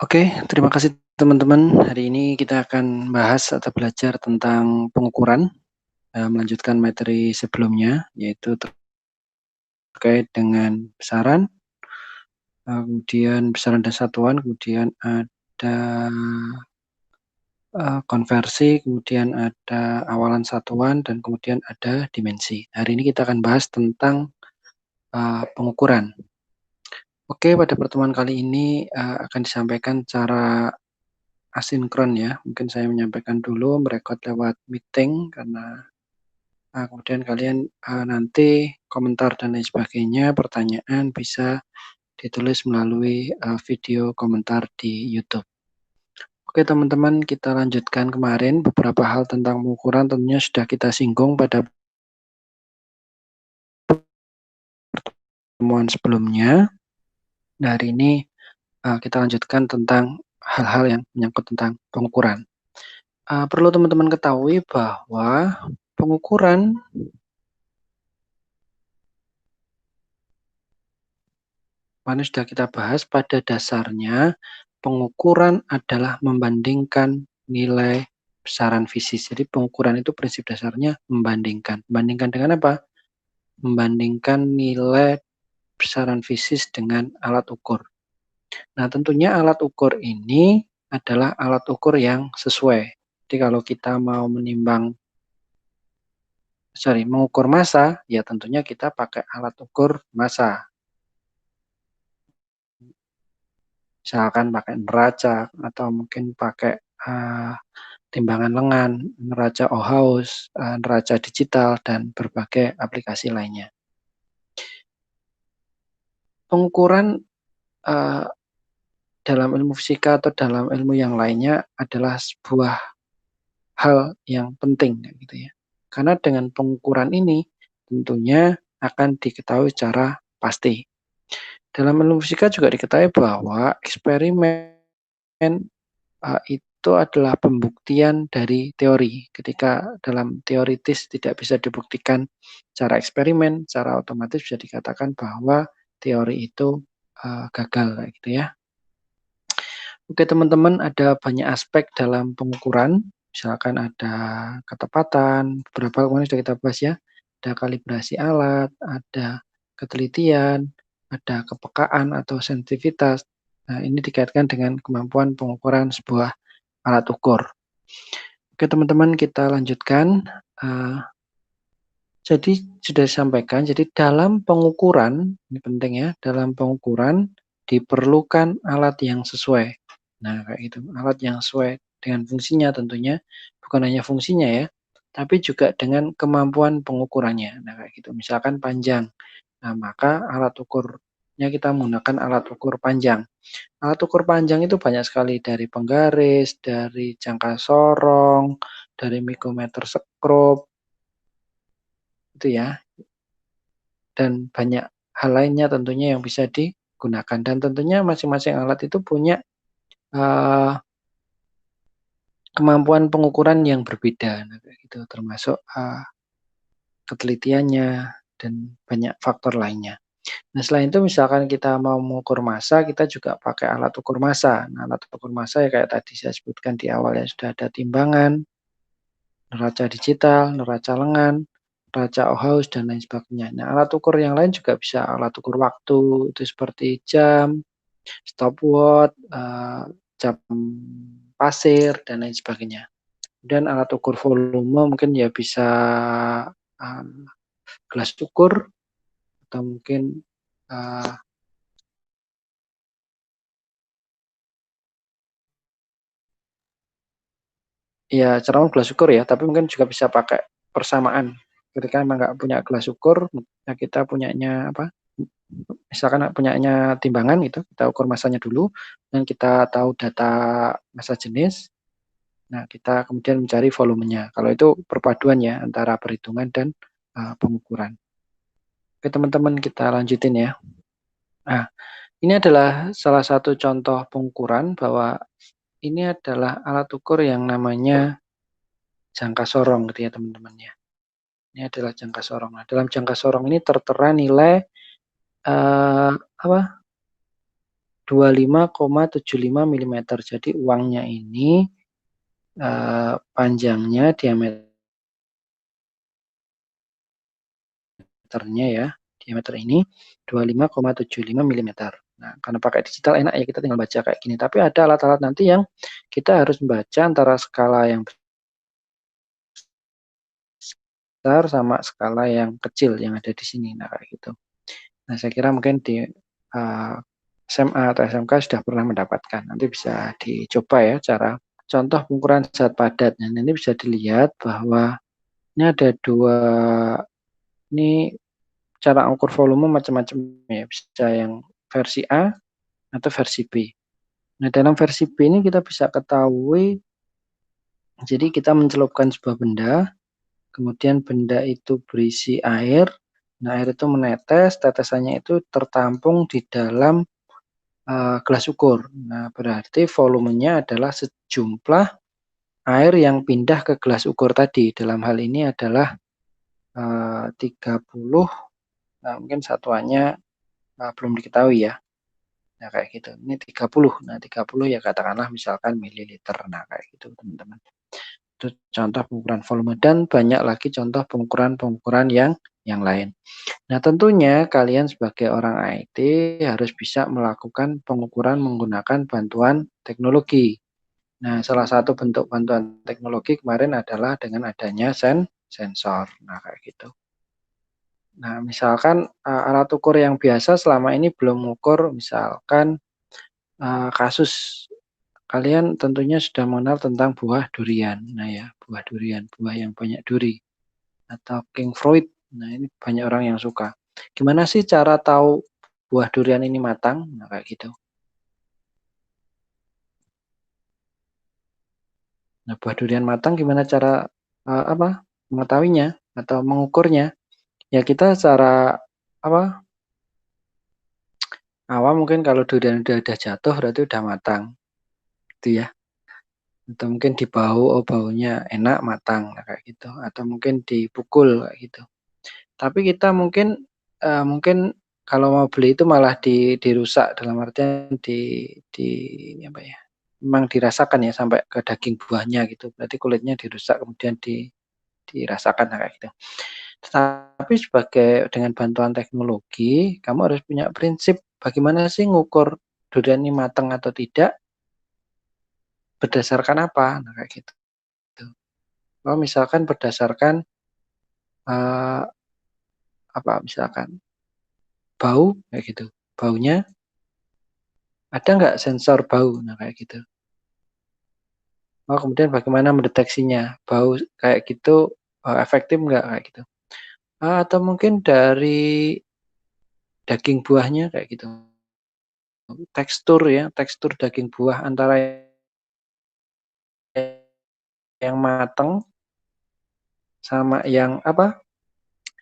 Oke, terima kasih teman-teman. Hari ini kita akan bahas atau belajar tentang pengukuran, melanjutkan materi sebelumnya, yaitu terkait dengan besaran, kemudian besaran dan satuan, kemudian ada konversi, kemudian ada awalan satuan, dan kemudian ada dimensi. Hari ini kita akan bahas tentang pengukuran. Oke, pada pertemuan kali ini akan disampaikan cara asinkron ya. Mungkin saya menyampaikan dulu, merekod lewat meeting karena kemudian kalian nanti komentar dan lain sebagainya, pertanyaan bisa ditulis melalui video komentar di YouTube. Oke teman-teman, kita lanjutkan kemarin beberapa hal tentang pengukuran tentunya sudah kita singgung pada pertemuan sebelumnya. Nah, hari ini kita lanjutkan tentang hal-hal yang menyangkut tentang pengukuran. Perlu teman-teman ketahui bahwa pengukuran kemarin sudah kita bahas, pada dasarnya pengukuran adalah membandingkan nilai besaran fisis. Jadi pengukuran itu prinsip dasarnya membandingkan. Membandingkan dengan apa? Membandingkan nilai besaran fisis dengan alat ukur. Nah, tentunya alat ukur ini adalah alat ukur yang sesuai. Jadi kalau kita mau mengukur massa, ya tentunya kita pakai alat ukur massa. Misalkan pakai neraca atau mungkin pakai timbangan lengan, neraca Ohaus, neraca digital, dan berbagai aplikasi lainnya. Pengukuran dalam ilmu fisika atau dalam ilmu yang lainnya adalah sebuah hal yang penting, gitu ya. Karena dengan pengukuran ini tentunya akan diketahui secara pasti. Dalam ilmu fisika juga diketahui bahwa eksperimen itu adalah pembuktian dari teori. Ketika dalam teoritis tidak bisa dibuktikan secara eksperimen, secara otomatis bisa dikatakan bahwa teori itu gagal, gitu ya. Oke teman-teman, ada banyak aspek dalam pengukuran. Misalkan ada ketepatan, beberapa kemarin sudah kita bahas ya. Ada kalibrasi alat, ada ketelitian, ada kepekaan atau sensitivitas. Nah, ini dikaitkan dengan kemampuan pengukuran sebuah alat ukur. Oke teman-teman, kita lanjutkan. Jadi sudah disampaikan, jadi dalam pengukuran, ini penting ya, dalam pengukuran diperlukan alat yang sesuai. Nah, kayak gitu, alat yang sesuai dengan fungsinya tentunya, bukan hanya fungsinya ya, tapi juga dengan kemampuan pengukurannya. Nah, kayak gitu, misalkan panjang. Nah, maka alat ukurnya kita menggunakan alat ukur panjang. Alat ukur panjang itu banyak sekali, dari penggaris, dari jangka sorong, dari mikometer sekrup, itu ya, dan banyak hal lainnya tentunya yang bisa digunakan. Dan tentunya masing-masing alat itu punya kemampuan pengukuran yang berbeda, nah, gitu, termasuk ketelitiannya dan banyak faktor lainnya. Nah, selain itu misalkan kita mau mengukur massa, kita juga pakai alat ukur massa. Nah, alat ukur massa ya kayak tadi saya sebutkan di awal ya, sudah ada timbangan, neraca digital, neraca lengan, neraca Ohaus, dan lain sebagainya. Nah, alat ukur yang lain juga bisa alat ukur waktu, itu seperti jam, stopwatch, jam pasir, dan lain sebagainya. Dan alat ukur volume mungkin ya bisa gelas ukur, atau mungkin ya ceramah gelas ukur ya, tapi mungkin juga bisa pakai persamaan. Ketika memang nggak punya gelas ukur, ya kita punyanya apa? Misalkan punyanya timbangan gitu, kita ukur massanya dulu, dan kita tahu data massa jenis. Nah, kita kemudian mencari volumenya. Kalau itu perpaduan ya antara perhitungan dan pengukuran. Oke teman-teman, kita lanjutin ya. Nah, ini adalah salah satu contoh pengukuran bahwa ini adalah alat ukur yang namanya jangka sorong gitu ya teman-teman ya. Ini adalah jangka sorong. Nah, dalam jangka sorong ini tertera nilai apa? 25,75 milimeter. Jadi uangnya ini panjangnya diameternya ya, diameter ini 25,75 milimeter. Nah, karena pakai digital enak ya kita tinggal baca kayak gini. Tapi ada alat-alat nanti yang kita harus membaca antara skala yang besar sama skala yang kecil yang ada di sini. Nah, kayak gitu. Nah, saya kira mungkin di SMA atau SMK sudah pernah mendapatkan. Nanti bisa dicoba ya cara contoh pengukuran zat padat. Nah, ini bisa dilihat bahwa ini ada dua, ini cara ukur volume macam-macam ya, bisa yang versi A atau versi B. Nah, dalam versi B ini kita bisa ketahui, jadi kita mencelupkan sebuah benda, kemudian benda itu berisi air, nah air itu menetes, tetesannya itu tertampung di dalam gelas ukur. Nah, berarti volumenya adalah sejumlah air yang pindah ke gelas ukur tadi. Dalam hal ini adalah 30, nah mungkin satuannya belum diketahui ya. Nah, kayak gitu. Ini 30. Nah, 30 ya katakanlah misalkan mililiter. Nah, kayak gitu, teman-teman. Itu contoh pengukuran volume dan banyak lagi contoh pengukuran-pengukuran yang lain. Nah, tentunya kalian sebagai orang IT harus bisa melakukan pengukuran menggunakan bantuan teknologi. Nah, salah satu bentuk bantuan teknologi kemarin adalah dengan adanya sensor. Nah, kayak gitu. Nah, misalkan alat ukur yang biasa selama ini belum mengukur misalkan kasus, kalian tentunya sudah mengenal tentang buah durian. Nah ya, buah durian, buah yang banyak duri atau king fruit. Nah, ini banyak orang yang suka. Gimana sih cara tahu buah durian ini matang? Nah, kayak gitu. Nah, buah durian matang gimana cara mengetahuinya atau mengukurnya? Ya kita secara apa? Awam mungkin kalau durian udah jatuh berarti udah matang, gitu ya. Atau mungkin di bau, oh baunya enak matang, nah, kayak gitu. Atau mungkin dipukul kayak gitu. Tapi kita mungkin kalau mau beli itu malah dirusak dalam artian di apa ya? Memang dirasakan ya sampai ke daging buahnya gitu. Berarti kulitnya dirusak kemudian dirasakan nah, kayak gitu. Tapi sebagai dengan bantuan teknologi, kamu harus punya prinsip bagaimana sih ngukur durian ini matang atau tidak, berdasarkan apa? Nah, kayak gitu. Kalau misalkan berdasarkan uh, apa misalkan bau kayak gitu. Baunya ada nggak sensor bau? Nah, kayak gitu. Oh, kemudian bagaimana mendeteksinya? Bau kayak gitu efektif nggak kayak gitu? Atau mungkin dari daging buahnya kayak gitu. Tekstur daging buah antara yang matang sama yang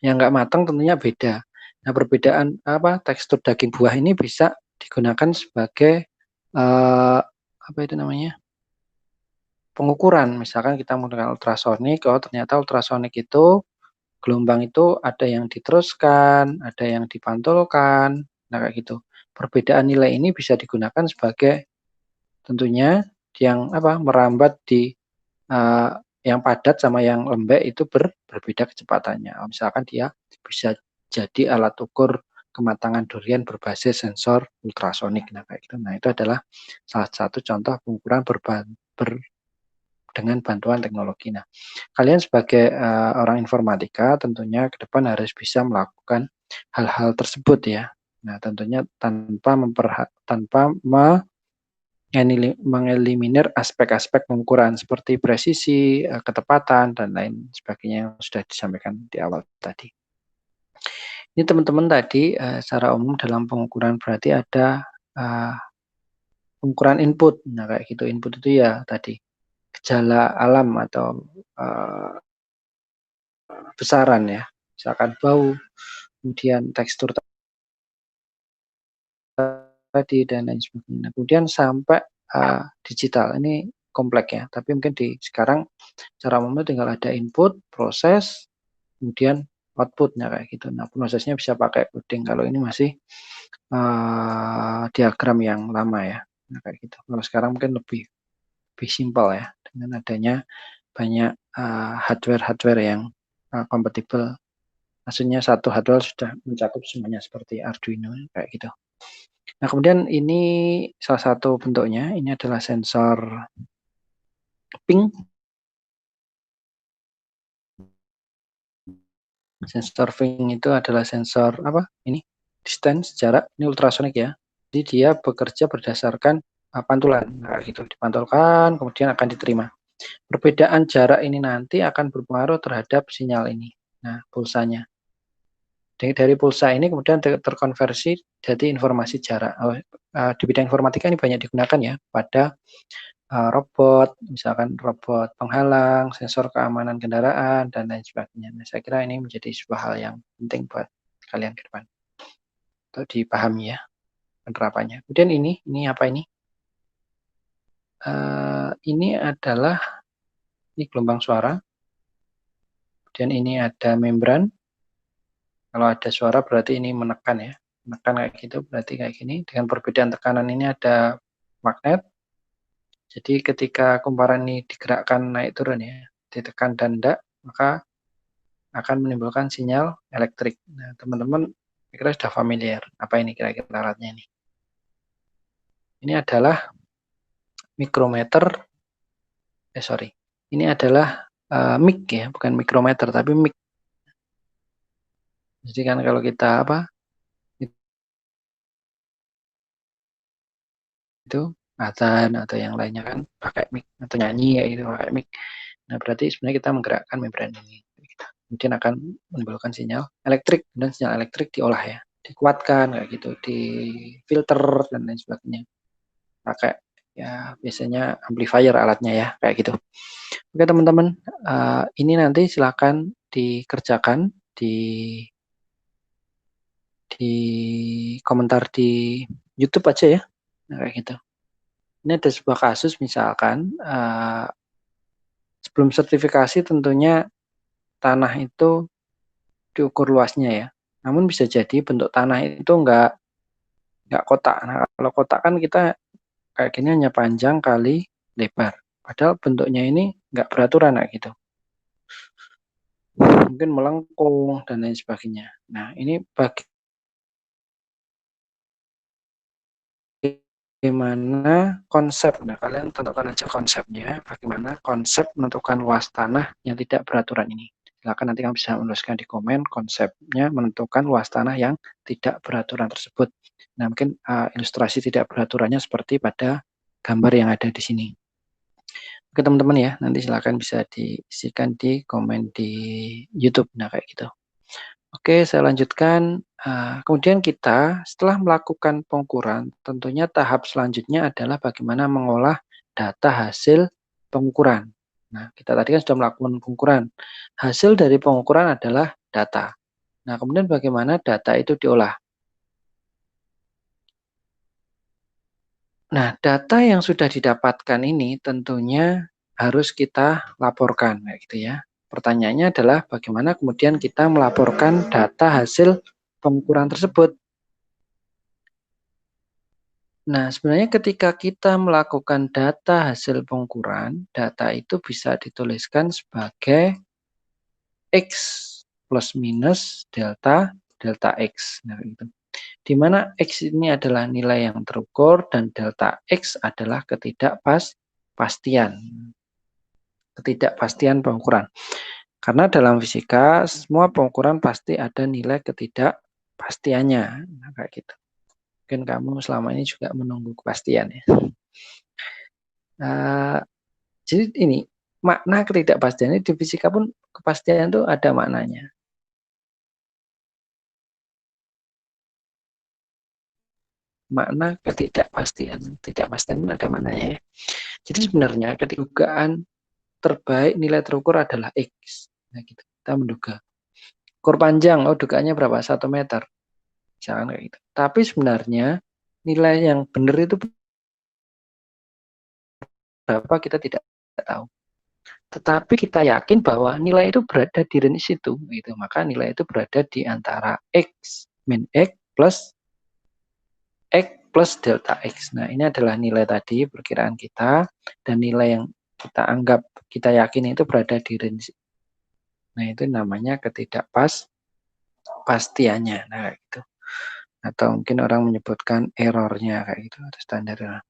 yang nggak matang tentunya beda. Nah, perbedaan tekstur daging buah ini bisa digunakan sebagai apa itu namanya? Pengukuran. Misalkan kita menggunakan ultrasonik, oh ternyata ultrasonik itu gelombang itu ada yang diteruskan, ada yang dipantulkan, nah kayak gitu. Perbedaan nilai ini bisa digunakan sebagai tentunya yang merambat di uh, yang padat sama yang lembek itu berbeda kecepatannya. Misalkan dia bisa jadi alat ukur kematangan durian berbasis sensor ultrasonik. Nah, kayak gitu. Nah, itu adalah salah satu contoh pengukuran dengan bantuan teknologi. Nah, kalian sebagai orang informatika tentunya ke depan harus bisa melakukan hal-hal tersebut ya. Nah, tentunya tanpa mengeliminir aspek-aspek pengukuran seperti presisi, ketepatan, dan lain sebagainya yang sudah disampaikan di awal tadi. Ini teman-teman tadi secara umum dalam pengukuran berarti ada pengukuran input. Nah, kayak gitu. Input itu ya tadi gejala alam atau besaran ya. Misalkan bau, kemudian tekstur tadi dan lain sebagainya. Nah, kemudian sampai digital ini kompleks ya. Tapi mungkin sekarang cara umumnya tinggal ada input, proses, kemudian outputnya kayak gitu. Nah, prosesnya bisa pakai coding. Kalau ini masih diagram yang lama ya. Nah, kayak gitu. Kalau sekarang mungkin lebih simpel ya, dengan adanya banyak hardware yang kompatibel. Maksudnya satu hardware sudah mencakup semuanya seperti Arduino kayak gitu. Nah, kemudian ini salah satu bentuknya, ini adalah sensor ping. Sensor ping itu adalah sensor apa? Ini distance, jarak, ini ultrasonik ya. Jadi dia bekerja berdasarkan pantulan. Nah, gitu dipantulkan kemudian akan diterima. Perbedaan jarak ini nanti akan berpengaruh terhadap sinyal ini. Nah, pulsanya. Dari pulsa ini kemudian terkonversi jadi informasi jarak. Di bidang informatika ini banyak digunakan ya pada robot, misalkan robot penghalang, sensor keamanan kendaraan, dan lain sebagainya. Nah, saya kira ini menjadi sebuah hal yang penting buat kalian ke depan. Untuk dipahami ya penerapannya. Kemudian ini apa ini? Ini adalah gelombang suara. Kemudian ini ada membran. Kalau ada suara berarti ini menekan ya. Menekan kayak gitu berarti kayak gini. Dengan perbedaan tekanan ini ada magnet. Jadi ketika kumparan ini digerakkan naik turun ya, ditekan dan tidak, maka akan menimbulkan sinyal elektrik. Nah, teman-teman kira sudah familiar. Apa ini kira-kira alatnya ini? Ini adalah mikrometer. Sorry. Ini adalah mic ya, bukan mikrometer tapi mic. Jadi kan kalau kita itu azan atau yang lainnya kan pakai mic atau nyanyi ya itu pakai mic. Nah, berarti sebenarnya kita menggerakkan membran ini. Kemudian akan menimbulkan sinyal elektrik dan sinyal elektrik diolah ya, dikuatkan kayak gitu, difilter dan lain sebagainya. Pakai ya biasanya amplifier alatnya ya kayak gitu. Oke teman-teman, ini nanti silakan dikerjakan di komentar di YouTube aja ya. Nah, kayak gitu. Ini ada sebuah kasus misalkan sebelum sertifikasi tentunya tanah itu diukur luasnya ya. Namun bisa jadi bentuk tanah itu nggak kotak. Nah, kalau kotak kan kita kayak gini hanya panjang kali lebar. Padahal bentuknya ini nggak beraturan kayak gitu. Mungkin melengkung dan lain sebagainya. Nah, ini bagaimana konsep. Nah, kalian tentukan aja konsepnya. Bagaimana konsep menentukan luas tanah yang tidak beraturan ini. Silakan nanti kamu bisa menuliskan di komen konsepnya menentukan luas tanah yang tidak beraturan tersebut. Nah, mungkin ilustrasi tidak beraturannya seperti pada gambar yang ada di sini. Oke teman-teman ya, nanti silakan bisa diisikan di komen di YouTube. Nah kayak gitu. Oke, saya lanjutkan. Kemudian kita setelah melakukan pengukuran, tentunya tahap selanjutnya adalah bagaimana mengolah data hasil pengukuran. Nah, kita tadi kan sudah melakukan pengukuran. Hasil dari pengukuran adalah data. Nah, kemudian bagaimana data itu diolah? Nah, data yang sudah didapatkan ini tentunya harus kita laporkan, kayak gitu ya. Pertanyaannya adalah bagaimana kemudian kita melaporkan data hasil pengukuran tersebut. Nah, sebenarnya ketika kita melakukan data hasil pengukuran, data itu bisa dituliskan sebagai X plus minus delta X. Nah, itu. Di mana X ini adalah nilai yang terukur dan delta X adalah ketidakpastian pengukuran. Karena dalam fisika semua pengukuran pasti ada nilai ketidakpastiannya. Nah, kayak gitu. Mungkin kamu selama ini juga menunggu kepastian ya. Jadi ini makna ketidakpastian ini di fisika pun kepastian itu ada maknanya. Makna ketidakpastian ada maknanya ya. Jadi sebenarnya ketika dugaan terbaik nilai terukur adalah X. Nah, gitu. Kita menduga. Ukur panjang, dugaannya berapa? 1 meter. Misalkan kayak gitu. Tapi sebenarnya nilai yang benar itu berapa kita tidak tahu. tetapi kita yakin bahwa nilai itu berada di range itu, gitu. Maka nilai itu berada di antara X min X plus delta X. Nah, ini adalah nilai tadi perkiraan kita, dan nilai yang kita anggap, kita yakin itu berada di range. Nah, itu namanya ketidakpastiannya. Nah, gitu. Atau mungkin orang menyebutkan errornya kayak gitu, atau standarnya.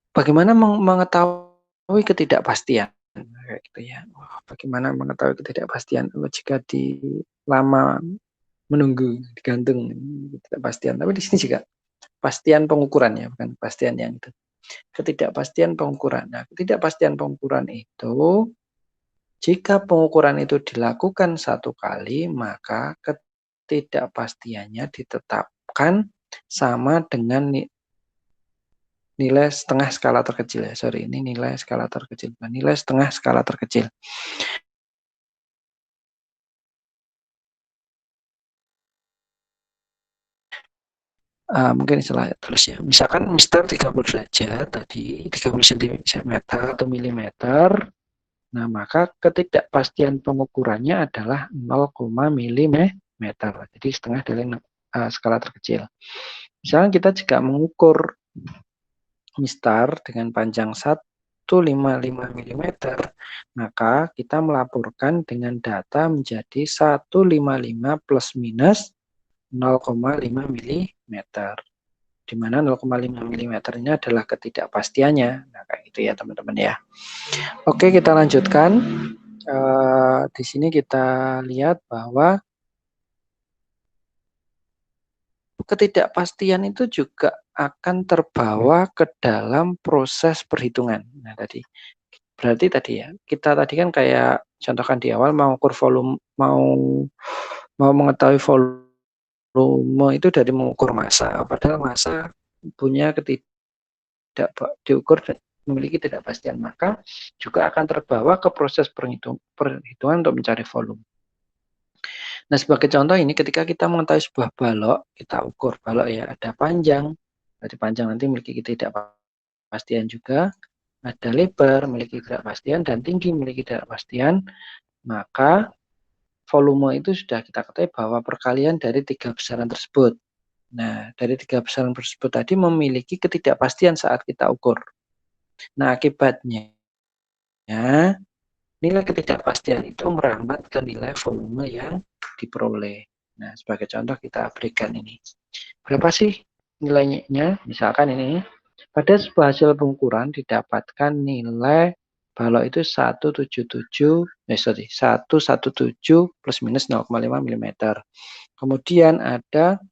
Bagaimana mengetahui ketidakpastian? Kayak gitu ya. Bagaimana mengetahui ketidakpastian jika di lama menunggu digantung ketidakpastian? Tapi di sini juga pastian pengukuran ya, bukan pastian yang itu. Ketidakpastian pengukuran. Nah, ketidakpastian pengukuran itu jika pengukuran itu dilakukan satu kali, maka ketidakpastiannya ditetapkan sama dengan nilai setengah skala terkecil ya. Sorry, ini nilai skala terkecil. Nilai setengah skala terkecil. Mungkin istilah terus ya. Misalkan Mister 30 derajat tadi 30 cm atau milimeter. Nah, maka ketidakpastian pengukurannya adalah 0, milimeter. Jadi setengah dari skala terkecil. Misalnya kita jika mengukur mistar dengan panjang 155 mm, maka kita melaporkan dengan data menjadi 155 plus minus 0,5 mm. Di mana 0,5 mm ini adalah ketidakpastiannya. Nah, kayak gitu ya teman-teman ya. Oke, kita lanjutkan. Di sini kita lihat bahwa ketidakpastian itu juga akan terbawa ke dalam proses perhitungan. Nah, berarti tadi ya, kita tadi kan kayak contohkan di awal mau ukur volume, mau mengetahui volume itu dari mengukur massa, padahal massa punya diukur dan memiliki ketidakpastian, maka juga akan terbawa ke proses perhitungan untuk mencari volume. Nah, sebagai contoh ini ketika kita mengetahui sebuah balok, kita ukur balok ya, ada panjang, berarti panjang nanti memiliki ketidakpastian juga, ada lebar memiliki ketidakpastian, dan tinggi memiliki ketidakpastian, maka volume itu sudah kita ketahui bahwa perkalian dari tiga besaran tersebut. Nah, dari tiga besaran tersebut tadi memiliki ketidakpastian saat kita ukur. Nah, akibatnya nilai ketidakpastian itu merambat ke nilai volume yang diperoleh. Nah, sebagai contoh kita berikan ini. Berapa sih nilainya? Misalkan ini, pada sebuah hasil pengukuran didapatkan nilai balok itu 117 plus minus 0,5 mm. Kemudian ada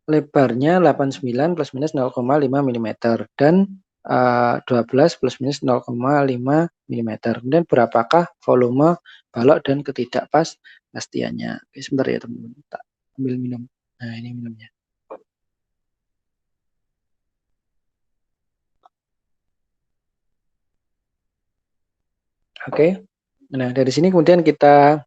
lebarnya 89 plus minus 0,5 mm dan 12 plus minus 0,5 mm. Kemudian berapakah volume balok dan ketidakpastiannya? Oke, sebentar ya teman-teman, tak ambil minum. Nah, ini minumnya. Oke, nah dari sini kemudian kita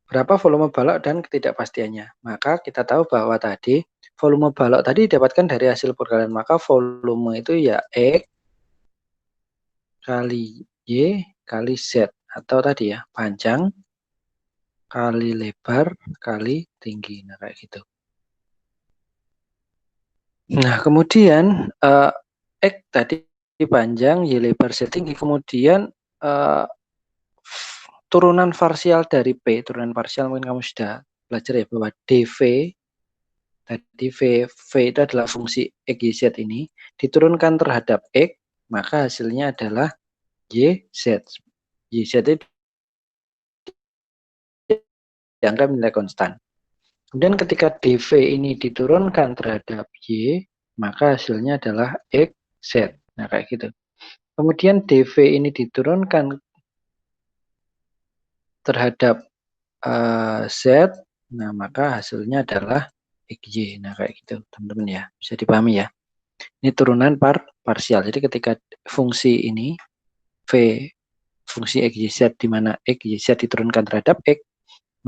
berapa volume balok dan ketidakpastiannya. Maka kita tahu bahwa tadi volume balok tadi didapatkan dari hasil perkalian, maka volume itu ya X kali Y kali Z, atau tadi ya panjang kali lebar kali tinggi. Nah, kayak gitu. Nah, kemudian X tadi panjang, Y lebar, Z tinggi. Kemudian turunan parsial dari P, turunan parsial mungkin kamu sudah belajar ya, bahwa dV tadi V itu adalah fungsi X, Y, Z ini diturunkan terhadap X, maka hasilnya adalah Y, Z. Y, Z itu dianggap nilai konstan. Kemudian ketika dV ini diturunkan terhadap Y, maka hasilnya adalah X, Z. Nah, kayak gitu. Kemudian dV ini diturunkan terhadap Z, nah maka hasilnya adalah XY. Nah, kayak gitu teman-teman ya, bisa dipahami ya. Ini turunan parsial. Jadi ketika fungsi ini V, fungsi XYZ di mana XYZ diturunkan terhadap X,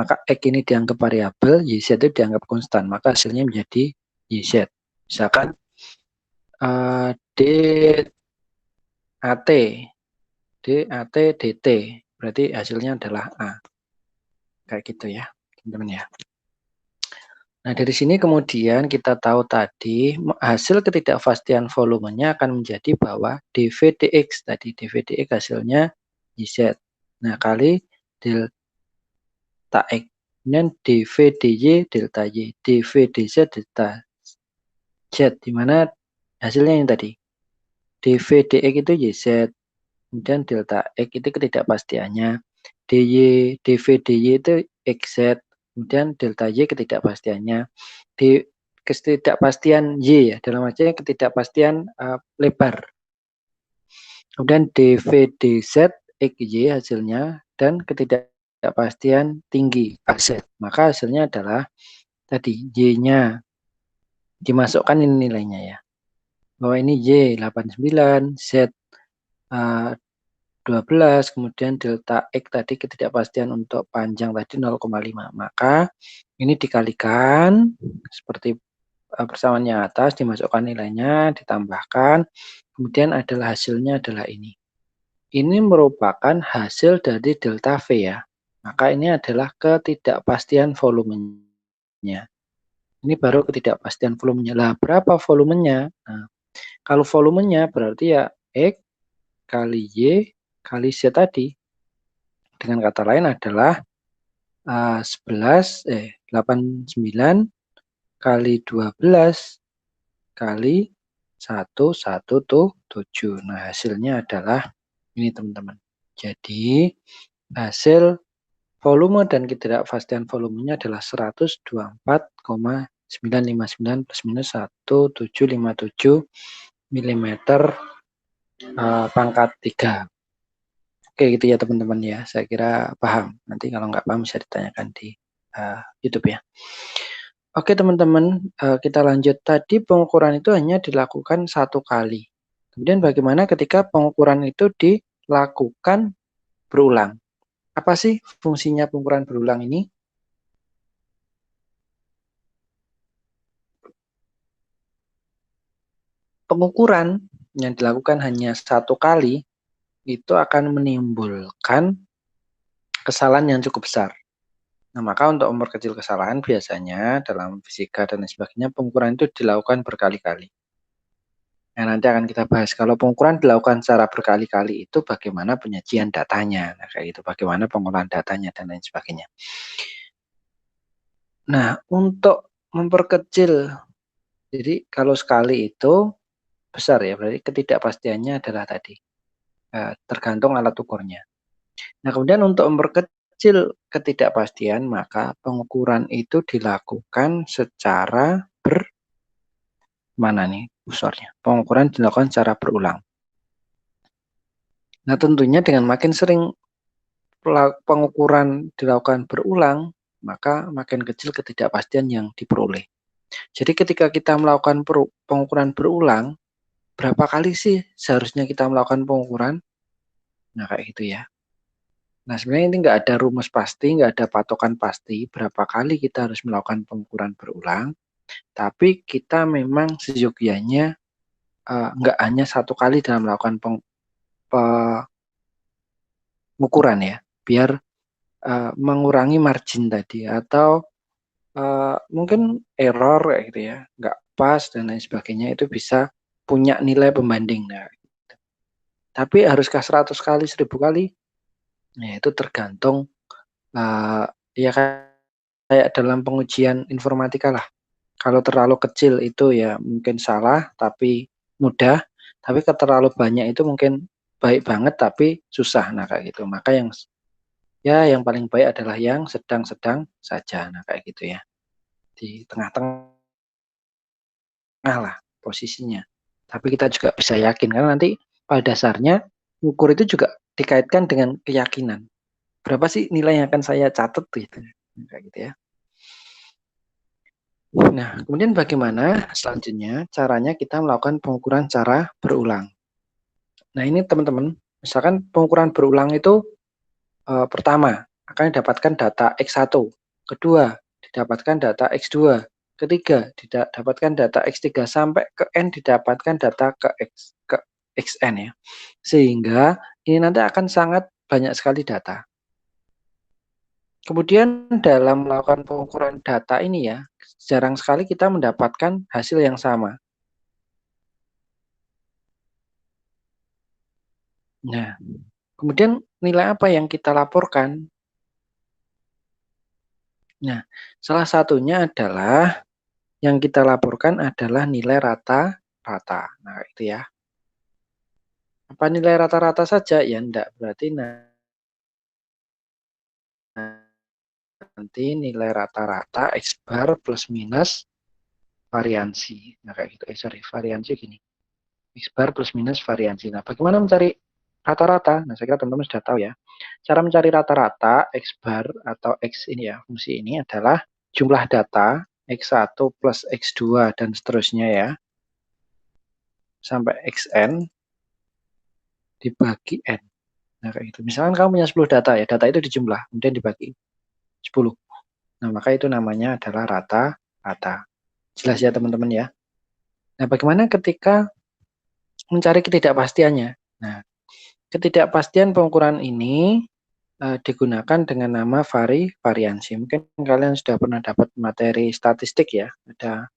maka X ini dianggap variabel, YZ itu dianggap konstan, maka hasilnya menjadi YZ. Misalkan DAT, DT, berarti hasilnya adalah A. Kayak gitu ya, teman-teman ya. Nah, dari sini kemudian kita tahu tadi hasil ketidakpastian volumenya akan menjadi bahwa dV dx tadi, dV dx hasilnya YZ. Nah, kali delta X. Kemudian dV dy delta Y, dV dz delta Z, di mana hasilnya yang tadi. dV dx itu YZ, kemudian delta X itu ketidakpastiannya. dV dy itu XZ, kemudian delta Y ketidakpastiannya. Di ketidakpastian Y ya, dalam artinya ketidakpastian lebar. Kemudian dV dz XY hasilnya dan ketidakpastian tinggi AZ. Maka hasilnya adalah tadi Y-nya dimasukkan ini nilainya ya. Bahwa ini Y 89, Z 12, kemudian delta X tadi ketidakpastian untuk panjang tadi 0,5. Maka ini dikalikan seperti persamaannya atas, dimasukkan nilainya, ditambahkan, kemudian adalah hasilnya adalah ini. Ini merupakan hasil dari delta V ya. Maka ini adalah ketidakpastian volumenya. Ini baru ketidakpastian volumenya. Lah, berapa volumenya? Nah, kalau volumenya berarti ya X kali Y kali Z tadi. Dengan kata lain adalah 89 kali 12 kali 117. Nah, hasilnya adalah ini teman-teman. Jadi hasil volume dan ketidakpastian volumenya adalah 124,959 plus minus 1757 mm pangkat 3. Oke gitu ya teman-teman ya. Saya kira paham. Nanti kalau nggak paham bisa ditanyakan di YouTube ya. Oke teman-teman, kita lanjut. Tadi pengukuran itu hanya dilakukan satu kali. Kemudian bagaimana ketika pengukuran itu dilakukan berulang? Apa sih fungsinya pengukuran berulang ini? Pengukuran yang dilakukan hanya satu kali itu akan menimbulkan kesalahan yang cukup besar. Nah, maka untuk memperkecil kesalahan biasanya dalam fisika dan lain sebagainya pengukuran itu dilakukan berkali-kali. Nah, nanti akan kita bahas kalau pengukuran dilakukan secara berkali-kali itu bagaimana penyajian datanya. Nah, kayak gitu, bagaimana pengolahan datanya dan lain sebagainya. Nah, untuk memperkecil, jadi kalau sekali itu besar ya, berarti ketidakpastiannya adalah tadi tergantung alat ukurnya. Nah, kemudian untuk memperkecil ketidakpastian, maka pengukuran itu dilakukan secara mana nih kursornya? Pengukuran dilakukan secara berulang. Nah, tentunya dengan makin sering pengukuran dilakukan berulang, maka makin kecil ketidakpastian yang diperoleh. Jadi ketika kita melakukan pengukuran berulang, berapa kali sih seharusnya kita melakukan pengukuran? Nah, kayak gitu ya. Nah, sebenarnya ini nggak ada rumus pasti, nggak ada patokan pasti berapa kali kita harus melakukan pengukuran berulang, tapi kita memang seyogyanya nggak hanya satu kali dalam melakukan pengukuran ya, biar mengurangi margin tadi atau mungkin error kayak gitu ya, nggak pas dan lain sebagainya itu bisa punya nilai pembanding. Nah, gitu. Tapi haruskah 100 kali, 1000 kali? Nah, itu tergantung ya kayak dalam pengujian informatika lah. Kalau terlalu kecil itu ya mungkin salah tapi mudah, tapi kalau terlalu banyak itu mungkin baik banget tapi susah. Nah, kayak gitu. Maka yang paling baik adalah yang sedang-sedang saja. Nah, kayak gitu ya. Di tengah-tengah lah posisinya. Tapi kita juga bisa yakin karena nanti pada dasarnya ukur itu juga dikaitkan dengan keyakinan. Berapa sih nilai yang akan saya catat gitu. Kayak gitu ya. Nah, kemudian bagaimana selanjutnya caranya kita melakukan pengukuran secara berulang. Nah, ini teman-teman, misalkan pengukuran berulang itu pertama akan didapatkan data X1, kedua didapatkan data X2, ketiga didapatkan data X3 sampai ke N didapatkan data ke Xn ya. Sehingga ini nanti akan sangat banyak sekali data. Kemudian dalam melakukan pengukuran data ini ya, jarang sekali kita mendapatkan hasil yang sama. Nah, kemudian nilai apa yang kita laporkan? Nah, salah satunya adalah yang kita laporkan adalah nilai rata-rata. Nah, itu ya. Apa nilai rata-rata saja? Ya enggak, berarti nanti nilai rata-rata X bar plus minus variansi. Nah, kayak gitu. Sorry, variansi gini. X bar plus minus variansi. Nah, bagaimana mencari rata-rata? Nah, saya kira teman-teman sudah tahu ya. Cara mencari rata-rata X bar atau X ini ya, fungsi ini adalah jumlah data X1 plus X2 dan seterusnya ya, sampai Xn dibagi N. Nah, kayak gitu. Misalkan kamu punya 10 data ya, data itu dijumlah, kemudian dibagi 10. Nah, maka itu namanya adalah rata-rata. Jelas ya teman-teman ya. Nah, bagaimana ketika mencari ketidakpastiannya? Nah, ketidakpastian pengukuran ini digunakan dengan nama variansi. Mungkin kalian sudah pernah dapat materi statistik ya. Ada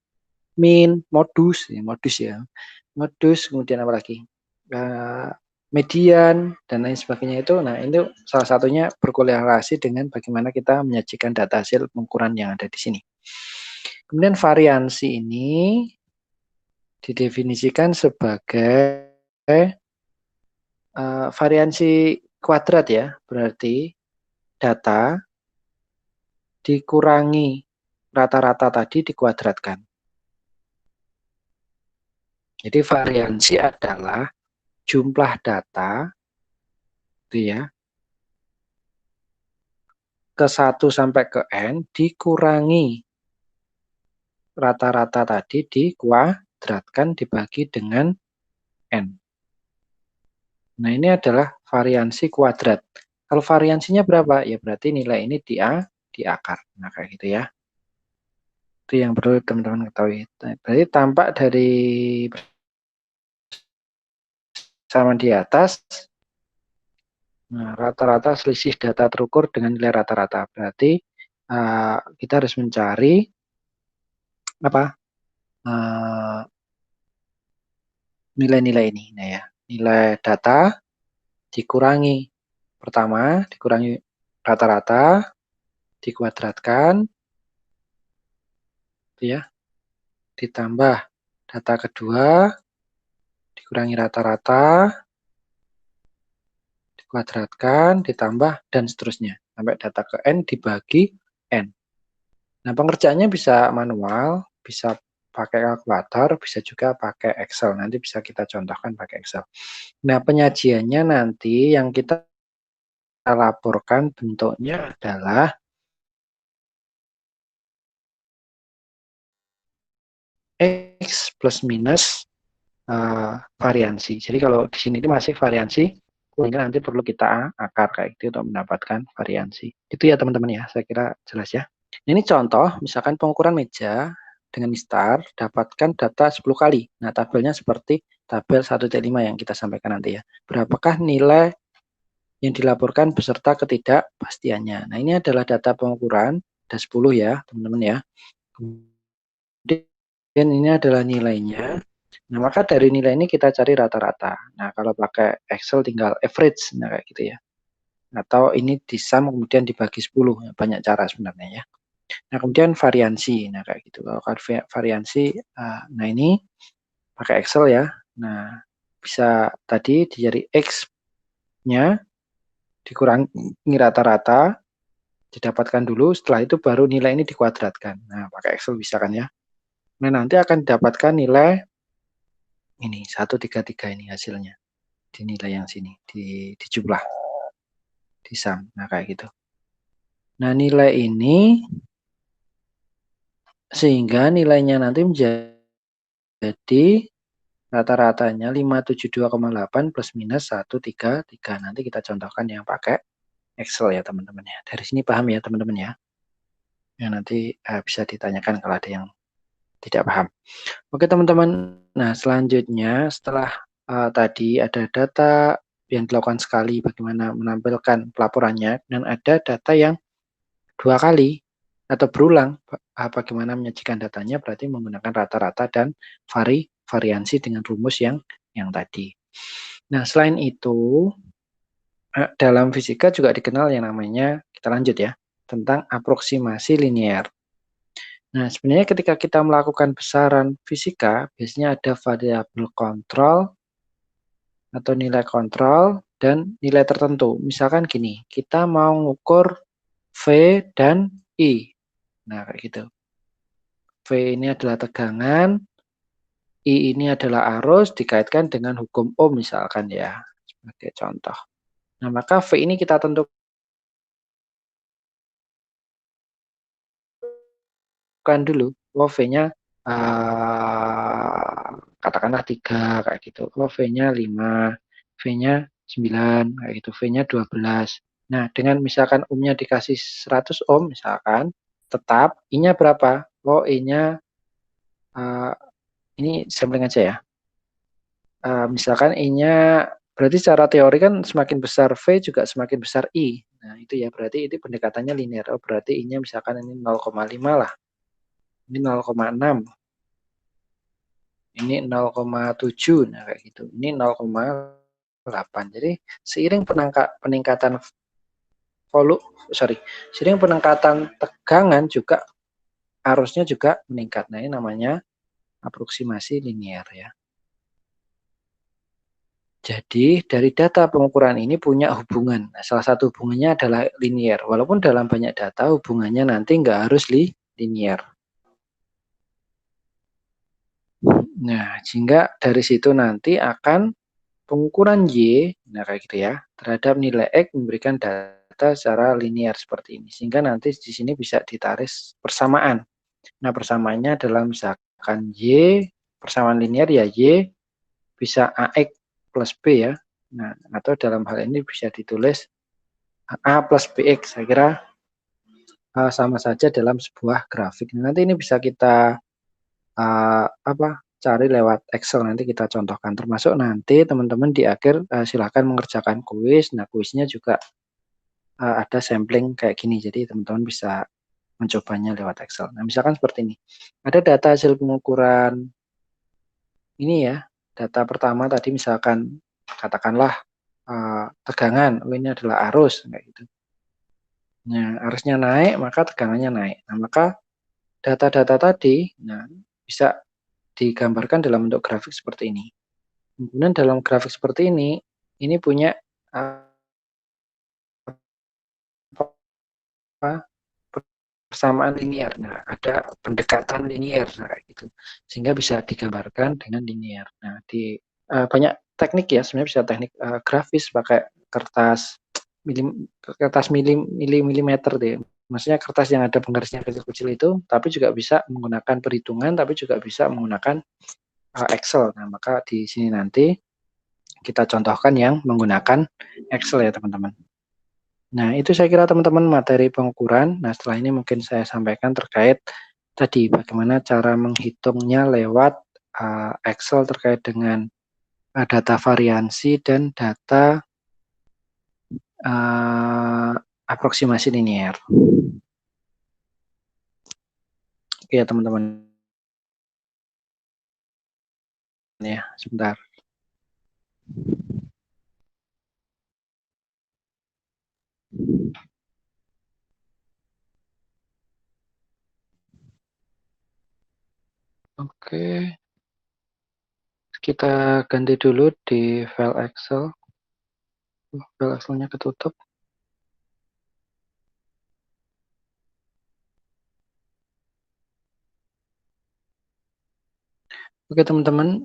mean, modus, modus, kemudian apa lagi? Median dan lain sebagainya itu. Nah, itu salah satunya berkorelasi dengan bagaimana kita menyajikan data hasil pengukuran yang ada di sini. Kemudian variansi ini didefinisikan sebagai variansi kuadrat ya, berarti data dikurangi rata-rata tadi dikuadratkan. Jadi variansi adalah jumlah data itu ya ke 1 sampai ke N dikurangi rata-rata tadi dikuadratkan dibagi dengan N. Nah, ini adalah variansi kuadrat. Kalau variansinya berapa? Ya berarti nilai ini di akar. Nah, kayak gitu ya. Itu yang perlu teman-teman ketahui. Berarti tampak dari sama di atas, nah, rata-rata selisih data terukur dengan nilai rata-rata. Berarti kita harus mencari apa nilai-nilai ini. Nah ya, nilai data dikurangi pertama, dikurangi rata-rata, dikuadratkan, ya, ditambah data kedua, dikurangi rata-rata, dikuadratkan, ditambah, dan seterusnya. Sampai data ke N dibagi N. Nah, pengerjaannya bisa manual, bisa pakai kalkulator, bisa juga pakai Excel. Nanti bisa kita contohkan pakai Excel. Nah, penyajiannya nanti yang kita laporkan bentuknya adalah X plus minus variansi. Jadi kalau di sini itu masih variansi, sehingga nanti perlu kita akar kayak gitu untuk mendapatkan variansi. Itu ya teman-teman ya, saya kira jelas ya. Ini contoh, misalkan pengukuran meja dengan star, dapatkan data 10 kali. Nah, tabelnya seperti tabel 1.5 yang kita sampaikan nanti ya. Berapakah nilai yang dilaporkan beserta ketidakpastiannya. Nah, ini adalah data pengukuran, ada 10 ya, teman-teman ya. Kemudian ini adalah nilainya. Nah, maka dari nilai ini kita cari rata-rata. Nah, kalau pakai Excel tinggal average, nah kayak gitu ya. Atau ini disum kemudian dibagi 10, banyak cara sebenarnya ya. Nah, kemudian variansi. Nah, kayak gitu. Kalau variansi, nah ini pakai Excel ya. Nah, bisa tadi dicari X-nya dikurangi rata-rata, didapatkan dulu, setelah itu baru nilai ini dikuadratkan. Nah, pakai Excel bisa kan ya. Nah, nanti akan didapatkan nilai ini 133 ini hasilnya. Di nilai yang sini, di jumlah, di sum. Nah, kayak gitu. Nah, nilai ini sehingga nilainya nanti menjadi rata-ratanya 572,8 plus minus 133. Nanti kita contohkan yang pakai Excel ya teman-teman ya. Dari sini paham ya teman-teman ya. Ya nanti bisa ditanyakan kalau ada yang tidak paham. Oke teman-teman. Nah selanjutnya setelah tadi ada data yang dilakukan sekali bagaimana menampilkan pelaporannya dan ada data yang dua kali atau berulang bagaimana menyajikan datanya berarti menggunakan rata-rata dan variansi dengan rumus yang tadi. Nah selain itu dalam fisika juga dikenal yang namanya kita lanjut ya tentang aproksimasi linier. Nah, sebenarnya ketika kita melakukan besaran fisika, biasanya ada variabel kontrol atau nilai kontrol dan nilai tertentu. Misalkan gini, kita mau ngukur V dan I. Nah, kayak gitu. V ini adalah tegangan, I ini adalah arus dikaitkan dengan hukum Ohm misalkan ya, sebagai contoh. Nah, maka V ini kita tentukan dulu, oh V-nya katakanlah 3 kayak gitu. Oh V-nya 5, V-nya 9 kayak gitu, V-nya 12. Nah, dengan misalkan ohmnya dikasih 100 ohm misalkan, tetap I-nya berapa? Oh, I-nya ini sampling aja ya. Misalkan I-nya berarti secara teori kan semakin besar V juga semakin besar I. Nah, itu ya berarti ini pendekatannya linear. Oh, berarti I-nya misalkan ini 0,5 lah. Ini 0,6. Ini 0,7. Nah, kayak gitu. Ini 0,8. Jadi seiring peningkatan seiring peningkatan tegangan juga arusnya juga meningkat. Nah, ini namanya aproksimasi linear ya. Jadi dari data pengukuran ini punya hubungan. Nah, salah satu hubungannya adalah linear. Walaupun dalam banyak data hubungannya nanti nggak harus linear. Nah, sehingga dari situ nanti akan pengukuran Y, nah kayak gitu ya, terhadap nilai X memberikan data secara linear seperti ini. Sehingga nanti di sini bisa ditarik persamaan. Nah, persamaannya adalah misalkan Y, persamaan linear ya Y bisa AX plus B ya. Nah, atau dalam hal ini bisa ditulis A plus BX. Saya kira sama saja dalam sebuah grafik. Nah, nanti ini bisa kita cari lewat Excel, nanti kita contohkan. Termasuk nanti teman-teman di akhir silakan mengerjakan kuis. Nah, kuisnya juga ada sampling kayak gini. Jadi teman-teman bisa mencobanya lewat Excel. Nah, misalkan seperti ini. Ada data hasil pengukuran ini ya. Data pertama tadi misalkan katakanlah tegangan, ini adalah arus kayak gitu. Nah, arusnya naik, maka tegangannya naik. Nah, maka data-data tadi bisa digambarkan dalam bentuk grafik seperti ini. Kemudian dalam grafik seperti ini punya apa, persamaan linear. Nah, ada pendekatan linear kayak gitu. Sehingga bisa digambarkan dengan linear. Nah, di banyak teknik ya, sebenarnya bisa teknik grafis pakai kertas milimeter deh. Maksudnya kertas yang ada penggarisnya kecil-kecil itu, tapi juga bisa menggunakan perhitungan, tapi juga bisa menggunakan Excel. Nah, maka di sini nanti kita contohkan yang menggunakan Excel ya teman-teman. Nah, itu saya kira teman-teman materi pengukuran. Nah, setelah ini mungkin saya sampaikan terkait tadi bagaimana cara menghitungnya lewat Excel terkait dengan data variansi dan data aproksimasi linear. Oke ya teman-teman. Ya, sebentar. Oke, kita ganti dulu di file Excel. File Excelnya ketutup. Oke teman-teman,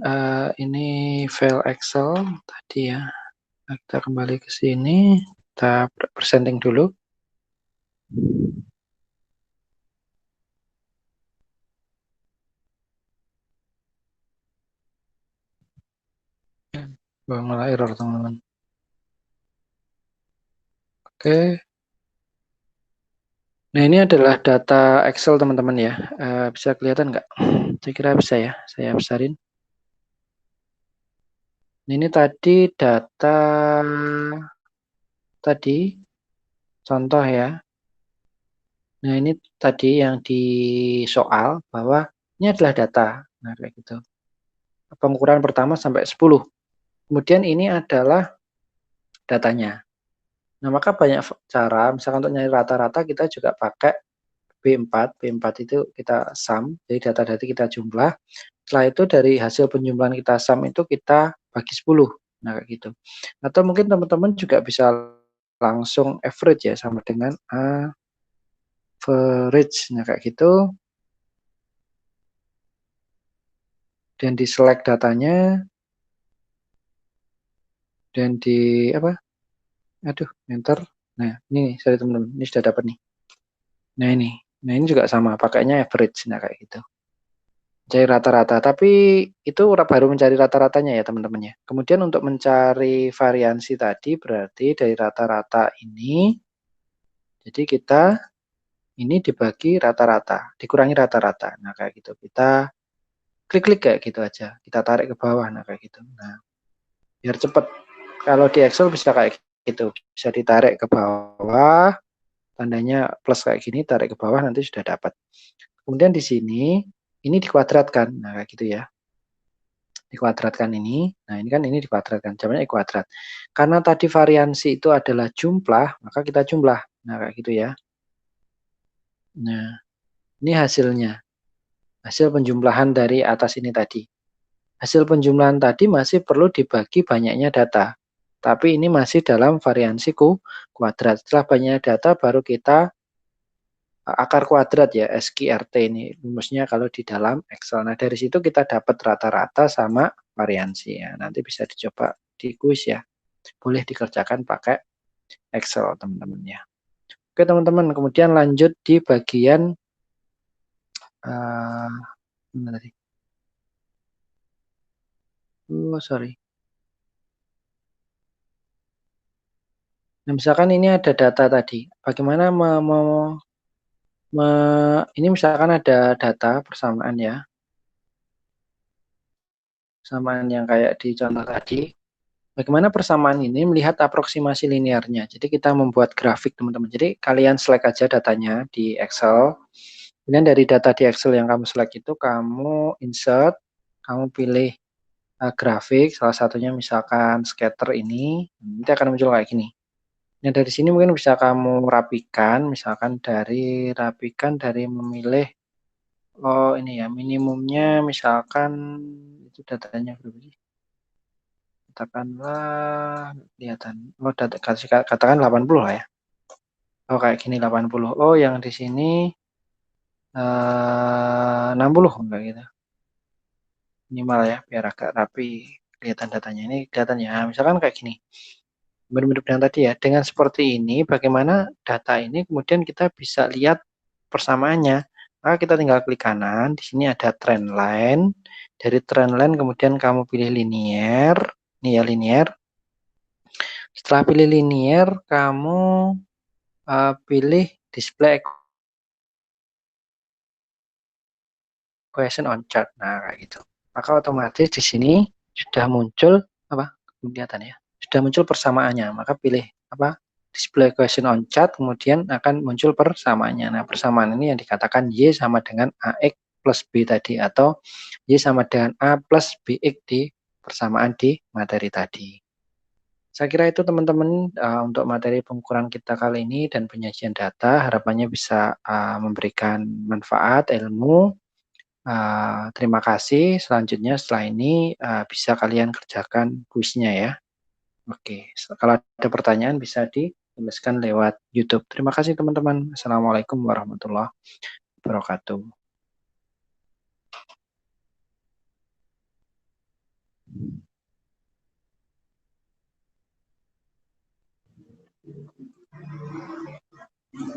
ini file Excel tadi ya. Kita kembali ke sini, kita presenting dulu. Malah error teman-teman. Oke. Nah, ini adalah data Excel teman-teman ya. Bisa kelihatan nggak? Saya kira bisa ya. Saya besarin. Ini tadi data tadi contoh ya. Nah, ini tadi yang di soal bahwa ini adalah data. Nah, kayak gitu. Pengukuran pertama sampai 10. Kemudian ini adalah datanya. Nah, maka banyak cara, misalkan untuk nyari rata-rata kita juga pakai B4. B4 itu kita sum, jadi data-data kita jumlah. Setelah itu dari hasil penjumlahan kita sum itu kita bagi 10. Nah, kayak gitu. Atau mungkin teman-teman juga bisa langsung average ya, sama dengan average. Nah, kayak gitu. Dan di select datanya. Dan di apa? Aduh, enter. Nah, ini sorry teman-teman, ini sudah dapat nih. Nah, ini. Nah, ini juga sama, pakainya average. Nah, kayak gitu. Mencari rata-rata, tapi itu baru mencari rata-ratanya ya teman-teman ya. Kemudian untuk mencari variansi tadi berarti dari rata-rata ini, jadi kita ini dibagi rata-rata, dikurangi rata-rata. Nah, kayak gitu. Kita klik-klik kayak gitu aja. Kita tarik ke bawah, nah kayak gitu. Nah, biar cepet. Kalau di Excel bisa kayak gitu. Bisa ditarik ke bawah, tandanya plus kayak gini, tarik ke bawah nanti sudah dapat. Kemudian di sini, ini dikuadratkan. Nah, kayak gitu ya. Dikuadratkan ini. Nah, ini kan ini dikuadratkan, jawabannya I kuadrat. Karena tadi variansi itu adalah jumlah, maka kita jumlah. Nah, kayak gitu ya. Nah, ini hasilnya. Hasil penjumlahan dari atas ini tadi. Hasil penjumlahan tadi masih perlu dibagi banyaknya data. Tapi ini masih dalam variansi kuadrat. Setelah banyaknya data baru kita akar kuadrat ya, SQRT ini rumusnya kalau di dalam Excel. Nah, dari situ kita dapat rata-rata sama variansi ya. Nanti bisa dicoba di kuis ya. Boleh dikerjakan pakai Excel teman-teman ya. Oke teman-teman, kemudian lanjut di bagian mana tadi? Oh, sorry. Nah, misalkan ini ada data tadi. Bagaimana ini misalkan ada data persamaan ya. Persamaan yang kayak di contoh tadi. Bagaimana persamaan ini melihat aproksimasi linearnya. Jadi kita membuat grafik teman-teman. Jadi kalian select aja datanya di Excel. Kemudian dari data di Excel yang kamu select itu kamu insert, kamu pilih grafik, salah satunya misalkan scatter ini, nanti akan muncul kayak gini. Nah, dari sini mungkin bisa kamu rapikan, misalkan dari memilih, oh ini ya, minimumnya misalkan, itu datanya berapa sih? Katakanlah, kelihatan, oh katakan 80 lah ya. Oh kayak gini 80, oh yang di sini 60, enggak gitu. Minimal ya, biar agak rapi kelihatan datanya. Ini kelihatannya, misalkan kayak gini. Mirip-mirip dengan tadi ya. Dengan seperti ini, bagaimana data ini kemudian kita bisa lihat persamaannya. Maka kita tinggal klik kanan, di sini ada trend line. Dari trend line kemudian kamu pilih linear. Ini ya linear. Setelah pilih linear, kamu pilih display equation on chart. Nah, kayak gitu. Maka otomatis di sini sudah muncul apa? Kelihatan ya. Sudah muncul persamaannya. Maka pilih apa? Display equation on chart, kemudian akan muncul persamaannya. Nah, persamaan ini yang dikatakan Y sama dengan AX plus B tadi, atau Y sama dengan A plus BX di persamaan di materi tadi. Saya kira itu teman-teman untuk materi pengukuran kita kali ini dan penyajian data, harapannya bisa memberikan manfaat, ilmu. Terima kasih. Selanjutnya setelah ini bisa kalian kerjakan kuisnya ya. Oke, kalau ada pertanyaan bisa dituliskan lewat YouTube. Terima kasih teman-teman. Assalamualaikum warahmatullahi wabarakatuh.